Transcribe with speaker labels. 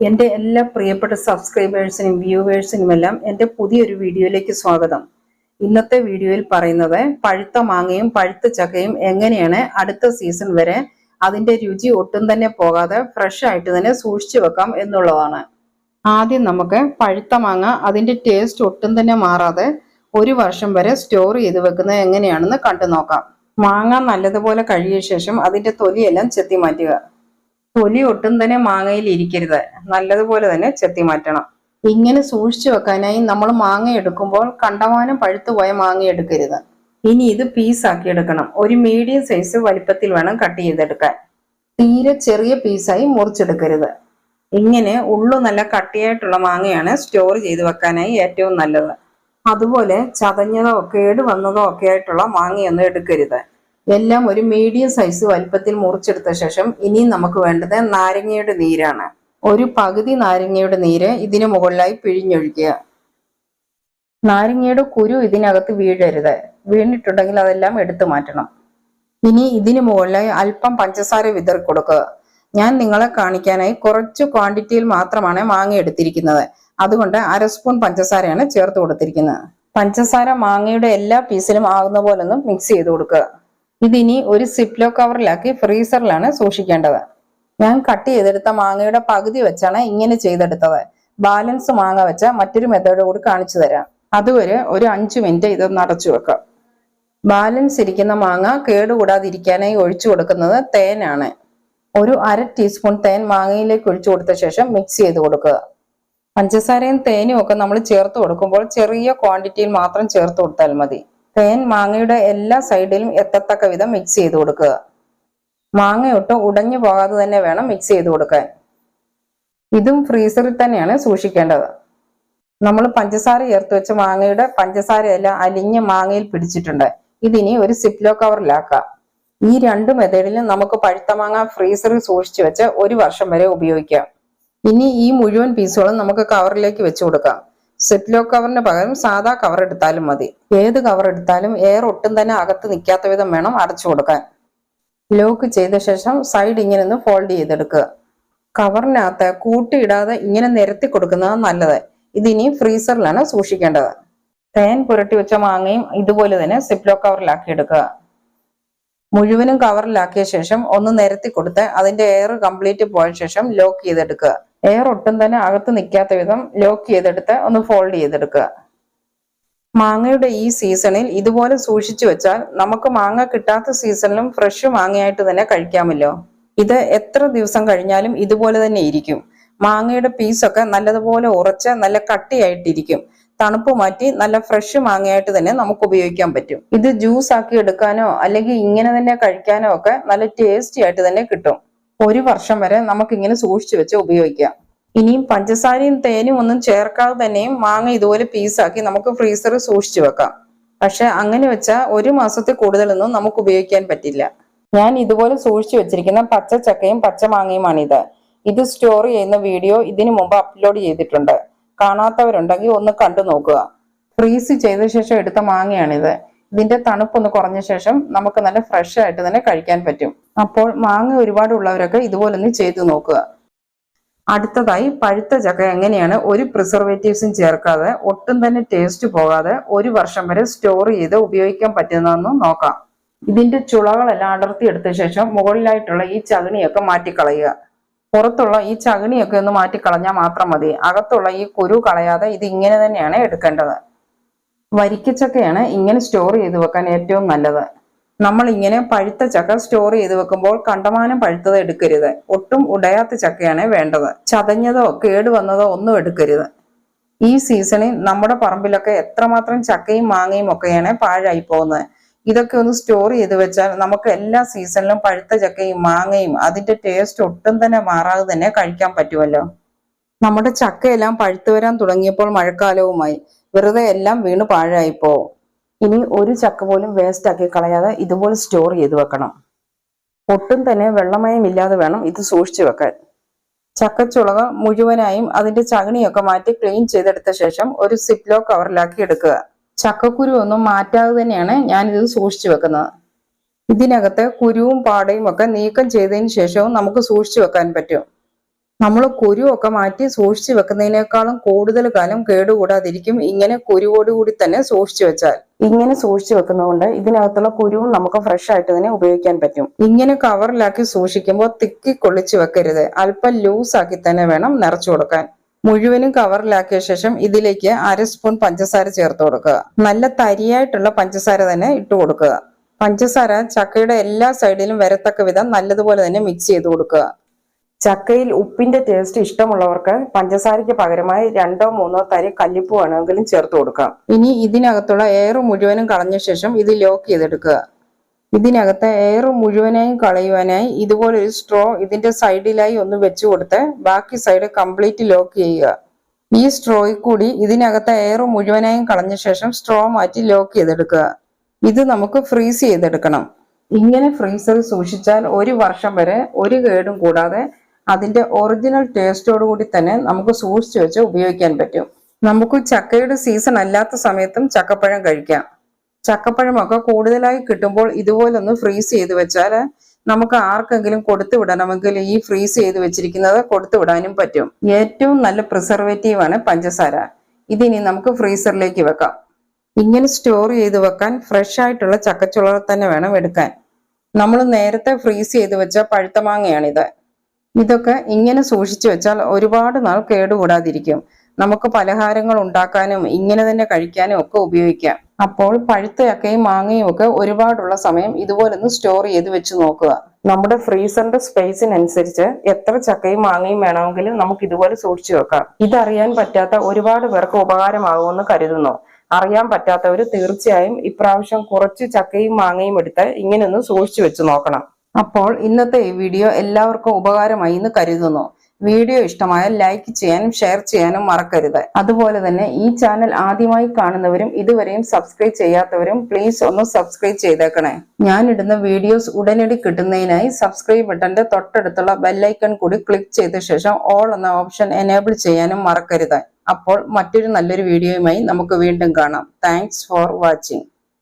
Speaker 1: എൻ്റെ എല്ലാ പ്രിയപ്പെട്ട സബ്സ്ക്രൈബേഴ്സിനും വ്യൂവേഴ്സിനുമെല്ലാം എൻ്റെ പുതിയൊരു വീഡിയോയിലേക്ക് സ്വാഗതം. ഇന്നത്തെ വീഡിയോയിൽ പറയുന്നത് പഴുത്ത മാങ്ങയും പഴുത്ത ചക്കയും എങ്ങനെയാണ് അടുത്ത സീസൺ വരെ അതിൻ്റെ രുചി ഒട്ടും തന്നെ പോകാതെ ഫ്രഷ് ആയിട്ട് തന്നെ സൂക്ഷിച്ചു വെക്കാം എന്നുള്ളതാണ്. ആദ്യം നമുക്ക് പഴുത്ത മാങ്ങ അതിൻ്റെ ടേസ്റ്റ് ഒട്ടും തന്നെ മാറാതെ ഒരു വർഷം വരെ സ്റ്റോർ ചെയ്ത് വെക്കുന്നത് എങ്ങനെയാണെന്ന് കണ്ടു നോക്കാം. മാങ്ങ നല്ലതുപോലെ കഴുകിയ ശേഷം അതിൻ്റെ തൊലിയെല്ലാം ചെത്തി മാറ്റുക. തൊലി ഒട്ടും തന്നെ മാങ്ങയിൽ ഇരിക്കരുത്, നല്ലതുപോലെ തന്നെ ചെത്തി മാറ്റണം. ഇങ്ങനെ സൂക്ഷിച്ചു വെക്കാനായി നമ്മൾ മാങ്ങ എടുക്കുമ്പോൾ കണ്ടമാനം പഴുത്തുപോയ മാങ്ങ എടുക്കരുത്. ഇനി ഇത് പീസാക്കി എടുക്കണം. ഒരു മീഡിയം സൈസ് വലിപ്പത്തിൽ വേണം കട്ട് ചെയ്തെടുക്കാൻ. തീരെ ചെറിയ പീസായി മുറിച്ചെടുക്കരുത്. ഇങ്ങനെ ഉള്ളു നല്ല കട്ടിയായിട്ടുള്ള മാങ്ങയാണ് സ്റ്റോർ ചെയ്ത് വെക്കാനായി ഏറ്റവും നല്ലത്. അതുപോലെ ചതഞ്ഞതോ കേടുവന്നതോ ഒക്കെ ആയിട്ടുള്ള മാങ്ങയൊന്നും എടുക്കരുത്. എല്ലാം ഒരു മീഡിയം സൈസ് വലിപ്പത്തിൽ മുറിച്ചെടുത്ത ശേഷം ഇനി നമുക്ക് വേണ്ടത് നാരങ്ങയുടെ നീരാണ്. ഒരു പകുതി നാരങ്ങയുടെ നീര് ഇതിന് മുകളിലായി പിഴിഞ്ഞൊഴിക്കുക. നാരങ്ങയുടെ കുരു ഇതിനകത്ത് വീഴരുത്. വീണിട്ടുണ്ടെങ്കിൽ അതെല്ലാം എടുത്തു മാറ്റണം. ഇനി ഇതിന് മുകളിലായി അല്പം പഞ്ചസാര വിതറി കൊടുക്കുക. ഞാൻ നിങ്ങളെ കാണിക്കാനായി കുറച്ച് ക്വാണ്ടിറ്റിയിൽ മാത്രമാണ് മാങ്ങ എടുത്തിരിക്കുന്നത്. അതുകൊണ്ട് 1/2 സ്പൂൺ പഞ്ചസാരയാണ് ചേർത്ത് കൊടുത്തിരിക്കുന്നത്. പഞ്ചസാര മാങ്ങയുടെ എല്ലാ പീസിലും ആകുന്ന പോലെ ഒന്ന് മിക്സ് ചെയ്ത് കൊടുക്കുക. ഇതിനി ഒരു സിപ്ലോ കവറിലാക്കി ഫ്രീസറിലാണ് സൂക്ഷിക്കേണ്ടത്. ഞാൻ കട്ട് ചെയ്തെടുത്ത മാങ്ങയുടെ പകുതി വെച്ചാണ് ഇങ്ങനെ ചെയ്തെടുത്തത്. ബാലൻസ് മാങ്ങ വെച്ച മറ്റൊരു മെത്തേഡ് കൂടി കാണിച്ചു തരാം. അതുവരെ ഒരു 5 മിനിറ്റ് ഇതൊന്ന് അടച്ചു വെക്കാം. ബാലൻസ് ഇരിക്കുന്ന മാങ്ങ കേടുകൂടാതിരിക്കാനായി ഒഴിച്ചു കൊടുക്കുന്നത് തേനാണ്. ഒരു 1/2 ടീസ്പൂൺ തേൻ മാങ്ങയിലേക്ക് ഒഴിച്ചു കൊടുത്ത ശേഷം മിക്സ് ചെയ്ത് കൊടുക്കുക. പഞ്ചസാരയും തേനും ഒക്കെ നമ്മൾ ചേർത്ത് കൊടുക്കുമ്പോൾ ചെറിയ ക്വാണ്ടിറ്റിയിൽ മാത്രം ചേർത്ത് കൊടുത്താൽ മതി. തേൻ മാങ്ങയുടെ എല്ലാ സൈഡിലും എത്തത്തക്ക വിധം മിക്സ് ചെയ്ത് കൊടുക്കുക. മാങ്ങയൊട്ട് ഉടഞ്ഞു പോകാതെ തന്നെ വേണം മിക്സ് ചെയ്ത് കൊടുക്കാൻ. ഇതും ഫ്രീസറിൽ തന്നെയാണ് സൂക്ഷിക്കേണ്ടത്. നമ്മൾ പഞ്ചസാര ചേർത്ത് വെച്ച മാങ്ങയുടെ പഞ്ചസാരയെല്ലാം അലിഞ്ഞ് മാങ്ങയിൽ പിടിച്ചിട്ടുണ്ട്. ഇതിനി ഒരു സിപ്ലോ കവറിലാക്കാം. ഈ 2 മെത്തേഡിലും നമുക്ക് പഴുത്ത മാങ്ങ ഫ്രീസറിൽ സൂക്ഷിച്ചു വെച്ച് ഒരു വർഷം വരെ ഉപയോഗിക്കാം. ഇനി ഈ മുഴുവൻ പീസുകളും നമുക്ക് കവറിലേക്ക് വെച്ച് കൊടുക്കാം. സിപ്ലോ കവറിന് പകരം സാധാ കവർ എടുത്താലും മതി. ഏത് കവർ എടുത്താലും എയർ ഒട്ടും തന്നെ അകത്ത് നിൽക്കാത്ത വിധം വേണം അടച്ചു കൊടുക്കാൻ. ലോക്ക് ചെയ്ത ശേഷം സൈഡ് ഇങ്ങനെ ഒന്ന് ഫോൾഡ് ചെയ്തെടുക്കുക. കവറിനകത്ത് കൂട്ടിയിടാതെ ഇങ്ങനെ നിരത്തി കൊടുക്കുന്നത് നല്ലത്. ഇതിനി ഫ്രീസറിലാണ് സൂക്ഷിക്കേണ്ടത്. തേൻ പുരട്ടി വെച്ച മാങ്ങയും ഇതുപോലെ തന്നെ സിപ്ലോ കവറിലാക്കി എടുക്കുക. മുഴുവനും കവറിലാക്കിയ ശേഷം ഒന്ന് നിരത്തി കൊടുത്ത് അതിന്റെ എയർ കംപ്ലീറ്റ് പോയ ശേഷം ലോക്ക് ചെയ്തെടുക്കുക. എയർ ഒട്ടും തന്നെ അകത്ത് നിൽക്കാത്ത വിധം ലോക്ക് ചെയ്തെടുത്ത് ഒന്ന് ഫോൾഡ് ചെയ്തെടുക്കുക. മാങ്ങയുടെ ഈ സീസണിൽ ഇതുപോലെ സൂക്ഷിച്ചു വെച്ചാൽ നമുക്ക് മാങ്ങ കിട്ടാത്ത സീസണിലും ഫ്രഷ് മാങ്ങയായിട്ട് തന്നെ കഴിക്കാമല്ലോ. ഇത് എത്ര ദിവസം കഴിഞ്ഞാലും ഇതുപോലെ തന്നെ ഇരിക്കും. മാങ്ങയുടെ പീസൊക്കെ നല്ലതുപോലെ ഉറച്ച് നല്ല കട്ടിയായിട്ടിരിക്കും. തണുപ്പ് മാറ്റി നല്ല ഫ്രഷ് മാങ്ങയായിട്ട് തന്നെ നമുക്ക് ഉപയോഗിക്കാൻ പറ്റും. ഇത് ജ്യൂസ് ആക്കി എടുക്കാനോ അല്ലെങ്കിൽ ഇങ്ങനെ തന്നെ കഴിക്കാനോ ഒക്കെ നല്ല ടേസ്റ്റി ആയിട്ട് തന്നെ കിട്ടും. ഒരു വർഷം വരെ നമുക്ക് ഇങ്ങനെ സൂക്ഷിച്ചു വെച്ച് ഉപയോഗിക്കാം. ഇനിയും പഞ്ചസാരയും തേനും ഒന്നും ചേർക്കാതെ തന്നെയും മാങ്ങ ഇതുപോലെ പീസാക്കി നമുക്ക് ഫ്രീസറിൽ സൂക്ഷിച്ചു വെക്കാം. പക്ഷെ അങ്ങനെ വെച്ചാൽ ഒരു മാസത്തിൽ കൂടുതലൊന്നും നമുക്ക് ഉപയോഗിക്കാൻ പറ്റില്ല. ഞാൻ ഇതുപോലെ സൂക്ഷിച്ചു വെച്ചിരിക്കുന്ന പച്ച ചക്കയും പച്ച മാങ്ങയുമാണിത്. ഇത് സ്റ്റോർ ചെയ്യുന്ന വീഡിയോ ഇതിനു മുമ്പ് അപ്ലോഡ് ചെയ്തിട്ടുണ്ട്. കാണാത്തവരുണ്ടെങ്കിൽ ഒന്ന് കണ്ടു നോക്കുക. ഫ്രീസ് ചെയ്ത ശേഷം എടുത്ത മാങ്ങയാണിത്. ഇതിന്റെ തണുപ്പൊന്ന് കുറഞ്ഞ ശേഷം നമുക്ക് നല്ല ഫ്രഷ് ആയിട്ട് തന്നെ കഴിക്കാൻ പറ്റും. അപ്പോൾ മാങ്ങ ഒരുപാട് ഉള്ളവരൊക്കെ ഇതുപോലെ ഒന്ന് ചെയ്തു നോക്കുക. അടുത്തതായി പഴുത്ത ചക്ക എങ്ങനെയാണ് ഒരു പ്രിസർവേറ്റീവ്സും ചേർക്കാതെ ഒട്ടും തന്നെ ടേസ്റ്റ് പോകാതെ ഒരു വർഷം വരെ സ്റ്റോർ ചെയ്ത് ഉപയോഗിക്കാൻ പറ്റുന്നതെന്ന് നോക്കാം. ഇതിന്റെ ചുളകളെല്ലാം അടർത്തിയെടുത്ത ശേഷം മുകളിലായിട്ടുള്ള ഈ ചകിണിയൊക്കെ മാറ്റിക്കളയുക. പുറത്തുള്ള ഈ ചകിണിയൊക്കെ ഒന്ന് മാറ്റിക്കളഞ്ഞാൽ മാത്രം മതി. അകത്തുള്ള ഈ കുരു കളയാതെ ഇത് ഇങ്ങനെ തന്നെയാണ് എടുക്കേണ്ടത്. വരിക്കച്ചക്കയാണ് ഇങ്ങനെ സ്റ്റോർ ചെയ്ത് വെക്കാൻ ഏറ്റവും നല്ലത്. നമ്മൾ ഇങ്ങനെ പഴുത്ത ചക്ക സ്റ്റോർ ചെയ്ത് വെക്കുമ്പോൾ കണ്ടമാനം പഴുത്തത് എടുക്കരുത്. ഒട്ടും ഉടയാത്ത ചക്കയാണ് വേണ്ടത്. ചതഞ്ഞതോ കേടുവന്നതോ ഒന്നും എടുക്കരുത്. ഈ സീസണിൽ നമ്മുടെ പറമ്പിലൊക്കെ എത്രമാത്രം ചക്കയും മാങ്ങയും ഒക്കെയാണ് പാഴായി പോകുന്നത്. ഇതൊക്കെ ഒന്ന് സ്റ്റോർ ചെയ്ത് വെച്ചാൽ നമുക്ക് എല്ലാ സീസണിലും പഴുത്ത ചക്കയും മാങ്ങയും അതിന്റെ ടേസ്റ്റ് ഒട്ടും തന്നെ മാറാതെ തന്നെ കഴിക്കാൻ പറ്റുമല്ലോ. നമ്മുടെ ചക്കയെല്ലാം പഴുത്തു വരാൻ തുടങ്ങിയപ്പോൾ മഴക്കാലവുമായി. വെറുതെ എല്ലാം വീണ് പാഴായി പോവും. ഇനി ഒരു ചക്ക പോലും വേസ്റ്റ് ആക്കി കളയാതെ ഇതുപോലെ സ്റ്റോർ ചെയ്ത് വെക്കണം. ഒട്ടും തന്നെ വെള്ളമയമില്ലാതെ വേണം ഇത് സൂക്ഷിച്ചു വെക്കാൻ. ചക്കച്ചുളക മുഴുവനായും അതിന്റെ ചകിണിയൊക്കെ മാറ്റി ക്ലീൻ ചെയ്തെടുത്ത ശേഷം ഒരു സിപ്ലോ കവറിലാക്കി എടുക്കുക. ചക്കക്കുരു ഒന്നും മാറ്റാതെ തന്നെയാണ് ഞാനിത് സൂക്ഷിച്ചു വെക്കുന്നത്. ഇതിനകത്ത് കുരുവും പാടയും ഒക്കെ നീക്കം ചെയ്തതിന് ശേഷവും നമുക്ക് സൂക്ഷിച്ചു വെക്കാൻ പറ്റും. നമ്മൾ കുരുവൊക്കെ മാറ്റി സൂക്ഷിച്ചു വെക്കുന്നതിനേക്കാളും കൂടുതൽ കാലം കേടുകൂടാതിരിക്കും ഇങ്ങനെ കുരുവോടുകൂടി തന്നെ സൂക്ഷിച്ചു വെച്ചാൽ. ഇങ്ങനെ സൂക്ഷിച്ചു വെക്കുന്നതുകൊണ്ട് ഇതിനകത്തുള്ള കുരുവും നമുക്ക് ഫ്രഷ് ആയിട്ട് തന്നെ ഉപയോഗിക്കാൻ പറ്റും. ഇങ്ങനെ കവറിലാക്കി സൂക്ഷിക്കുമ്പോൾ തിക്കി കൊള്ളിച്ചു വെക്കരുത്. അല്പം ലൂസ് ആക്കി തന്നെ വേണം നിറച്ചു കൊടുക്കാൻ. മുഴുവനും കവറിലാക്കിയ ശേഷം ഇതിലേക്ക് 1/2 സ്പൂൺ പഞ്ചസാര ചേർത്ത് കൊടുക്കുക. നല്ല തരിയായിട്ടുള്ള പഞ്ചസാര തന്നെ ഇട്ട് കൊടുക്കുക. പഞ്ചസാര ചക്കയുടെ എല്ലാ സൈഡിലും വരത്തക്ക വിധം നല്ലതുപോലെ തന്നെ മിക്സ് ചെയ്ത് കൊടുക്കുക. ചക്കയിൽ ഉപ്പിന്റെ ടേസ്റ്റ് ഇഷ്ടമുള്ളവർക്ക് പഞ്ചസാരയ്ക്ക് പകരമായി 2-3 തരി കല്ലുപ്പ് വേണമെങ്കിലും ചേർത്ത് കൊടുക്കാം. ഇനി ഇതിനകത്തുള്ള എയർ മുഴുവനും കളഞ്ഞ ശേഷം ഇത് ലോക്ക് ചെയ്തെടുക്കുക. ഇതിനകത്ത് എയർ മുഴുവനായും കളയുവാനായി ഇതുപോലൊരു സ്ട്രോ ഇതിന്റെ സൈഡിലായി ഒന്ന് വെച്ചു കൊടുത്ത് ബാക്കി സൈഡ് കംപ്ലീറ്റ് ലോക്ക് ചെയ്യുക. ഈ സ്ട്രോയിൽ കൂടി ഇതിനകത്ത് എയർ മുഴുവനായും കളഞ്ഞ ശേഷം സ്ട്രോ മാറ്റി ലോക്ക് ചെയ്തെടുക്കുക. ഇത് നമുക്ക് ഫ്രീസ് ചെയ്തെടുക്കണം. ഇങ്ങനെ ഫ്രീസറിൽ സൂക്ഷിച്ചാൽ 1 വർഷം വരെ ഒരു കേടും കൂടാതെ അതിന്റെ ഒറിജിനൽ ടേസ്റ്റോടു കൂടി തന്നെ നമുക്ക് സൂക്ഷിച്ചു വെച്ച് ഉപയോഗിക്കാൻ പറ്റും. നമുക്ക് ചക്കയുടെ സീസൺ അല്ലാത്ത സമയത്തും ചക്കപ്പഴം കഴിക്കാം. ചക്കപ്പഴമൊക്കെ കൂടുതലായി കിട്ടുമ്പോൾ ഇതുപോലൊന്ന് ഫ്രീസ് ചെയ്ത് വെച്ചാൽ നമുക്ക് ആർക്കെങ്കിലും കൊടുത്തു വിടണമെങ്കിൽ ഈ ഫ്രീസ് ചെയ്ത് വെച്ചിരിക്കുന്നത് കൊടുത്തു വിടാനും പറ്റും. ഏറ്റവും നല്ല പ്രിസർവേറ്റീവ് ആണ് പഞ്ചസാര. ഇതിനി നമുക്ക് ഫ്രീസറിലേക്ക് വെക്കാം. ഇങ്ങനെ സ്റ്റോർ ചെയ്ത് വെക്കാൻ ഫ്രഷ് ആയിട്ടുള്ള ചക്കച്ചുളകൾ തന്നെ വേണം എടുക്കാൻ. നമ്മൾ നേരത്തെ ഫ്രീസ് ചെയ്ത് വെച്ച പഴുത്ത മാങ്ങയാണിത്. ഇതൊക്കെ ഇങ്ങനെ സൂക്ഷിച്ചു വെച്ചാൽ ഒരുപാട് നാൾ കേടുകൂടാതിരിക്കും. നമുക്ക് പലഹാരങ്ങൾ ഉണ്ടാക്കാനും ഇങ്ങനെ തന്നെ കഴിക്കാനും ഒക്കെ ഉപയോഗിക്കാം. അപ്പോൾ പഴുത്ത ചക്കയും മാങ്ങയും ഒക്കെ ഒരുപാടുള്ള സമയം ഇതുപോലൊന്ന് സ്റ്റോർ ചെയ്ത് വെച്ച് നോക്കുക. നമ്മുടെ ഫ്രീസറിന്റെ സ്പേസിനനുസരിച്ച് എത്ര ചക്കയും മാങ്ങയും വേണമെങ്കിലും നമുക്ക് ഇതുപോലെ സൂക്ഷിച്ചു വെക്കാം. ഇതറിയാൻ പറ്റാത്ത ഒരുപാട് പേർക്ക് ഉപകാരമാകുമെന്ന് കരുതുന്നു. അറിയാൻ പറ്റാത്തവർ തീർച്ചയായും ഇപ്രാവശ്യം കുറച്ച് ചക്കയും മാങ്ങയും എടുത്ത് ഇങ്ങനെയൊന്ന് സൂക്ഷിച്ചു വെച്ച് നോക്കണം. അപ്പോൾ ഇന്നത്തെ ഈ വീഡിയോ എല്ലാവർക്കും ഉപകാരമായി എന്ന് കരുതുന്നു. വീഡിയോ ഇഷ്ടമായാൽ ലൈക്ക് ചെയ്യാനും ഷെയർ ചെയ്യാനും മറക്കരുത്. അതുപോലെ തന്നെ ഈ ചാനൽ ആദ്യമായി കാണുന്നവരും ഇതുവരെയും സബ്സ്ക്രൈബ് ചെയ്യാത്തവരും പ്ലീസ് ഒന്ന് സബ്സ്ക്രൈബ് ചെയ്തേക്കണേ. ഞാൻ ഇടുന്ന വീഡിയോസ് ഉടനടി കിട്ടുന്നതിനായി സബ്സ്ക്രൈബ് ബട്ടന്റെ തൊട്ടടുത്തുള്ള ബെല്ലൈക്കൺ കൂടി ക്ലിക്ക് ചെയ്ത ശേഷം ഓൾ എന്ന ഓപ്ഷൻ എനേബിൾ ചെയ്യാനും മറക്കരുത്. അപ്പോൾ മറ്റൊരു നല്ലൊരു വീഡിയോയുമായി നമുക്ക് വീണ്ടും കാണാം. Thanks for watching.